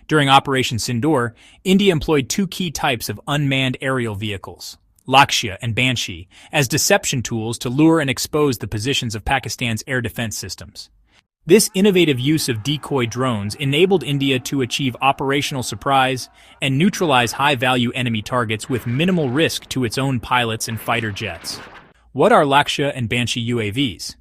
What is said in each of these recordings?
During Operation Sindoor, India employed two key types of unmanned aerial vehicles, Lakshya and Banshee, as deception tools to lure and expose the positions of Pakistan's air defense systems. This innovative use of decoy drones enabled India to achieve operational surprise and neutralize high-value enemy targets with minimal risk to its own pilots and fighter jets. What are Lakshya and Banshee UAVs?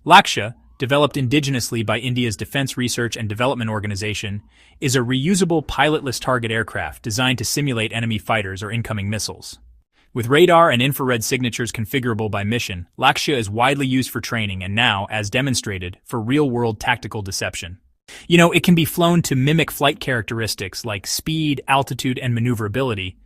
Lakshya, developed indigenously by India's Defense Research and Development Organization, is a reusable pilotless target aircraft designed to simulate enemy fighters or incoming missiles. With radar and infrared signatures configurable by mission, Lakshya is widely used for training and now, as demonstrated, for real-world tactical deception. It can be flown to mimic flight characteristics like speed, altitude, and maneuverability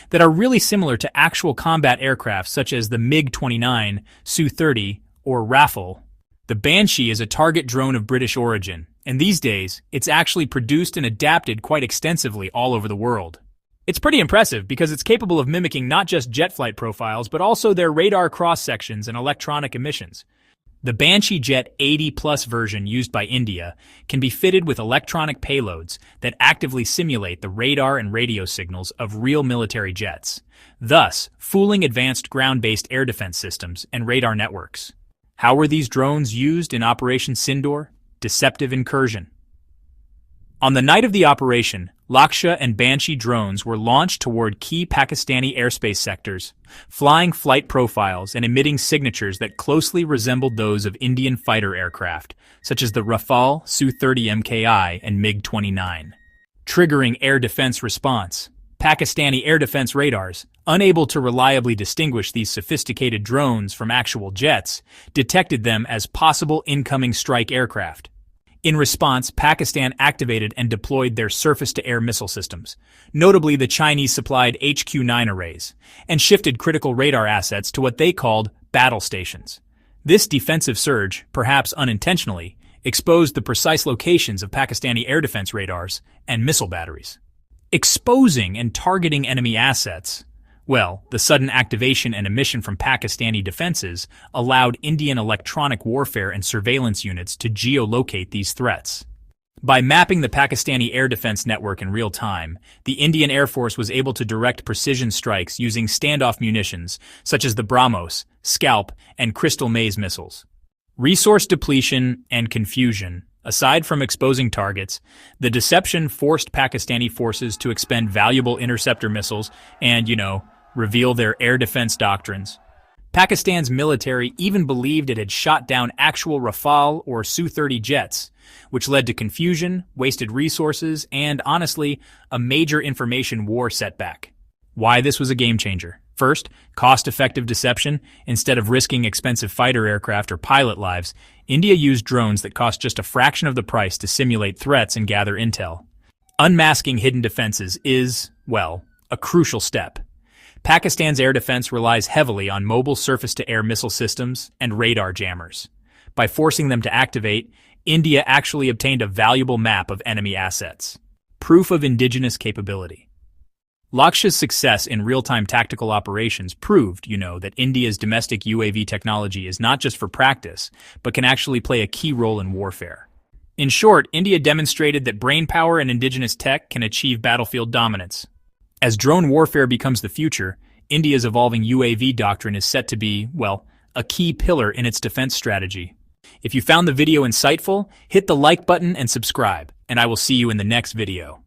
that are really similar to actual combat aircraft such as the MiG-29, Su-30, or Rafale. The Banshee is a target drone of British origin, and these days, it's actually produced and adapted quite extensively all over the world. It's pretty impressive because it's capable of mimicking not just jet flight profiles, but also their radar cross-sections and electronic emissions. The Banshee Jet 80+ version used by India can be fitted with electronic payloads that actively simulate the radar and radio signals of real military jets, thus fooling advanced ground-based air defense systems and radar networks. How were these drones used in Operation Sindoor? Deceptive incursion. On the night of the operation, Lakshya and Banshee drones were launched toward key Pakistani airspace sectors, flying flight profiles and emitting signatures that closely resembled those of Indian fighter aircraft, such as the Rafale, Su-30 Mki, and MiG-29. Triggering air defense response. Pakistani air defense radars, unable to reliably distinguish these sophisticated drones from actual jets, detected them as possible incoming strike aircraft. In response, Pakistan activated and deployed their surface-to-air missile systems, notably the Chinese-supplied HQ-9 arrays, and shifted critical radar assets to what they called battle stations. This defensive surge, perhaps unintentionally, exposed the precise locations of Pakistani air defense radars and missile batteries. Exposing and targeting enemy assets. Well, the sudden activation and emission from Pakistani defenses allowed Indian electronic warfare and surveillance units to geolocate these threats. By mapping the Pakistani air defense network in real time, the Indian Air Force was able to direct precision strikes using standoff munitions such as the BrahMos, Scalp, and Crystal Maze missiles. Resource depletion and confusion. Aside from exposing targets, the deception forced Pakistani forces to expend valuable interceptor missiles and, reveal their air defense doctrines. Pakistan's military even believed it had shot down actual Rafale or Su-30 jets, which led to confusion, wasted resources, and, honestly, a major information war setback. Why this was a game changer. First, cost-effective deception. Instead of risking expensive fighter aircraft or pilot lives, India used drones that cost just a fraction of the price to simulate threats and gather intel. Unmasking hidden defenses is, a crucial step. Pakistan's air defense relies heavily on mobile surface-to-air missile systems and radar jammers. By forcing them to activate, India actually obtained a valuable map of enemy assets. Proof of indigenous capability. Lakshya's success in real-time tactical operations proved, that India's domestic UAV technology is not just for practice, but can actually play a key role in warfare. In short, India demonstrated that brainpower and indigenous tech can achieve battlefield dominance. As drone warfare becomes the future, India's evolving UAV doctrine is set to be, a key pillar in its defense strategy. If you found the video insightful, hit the like button and subscribe, and I will see you in the next video.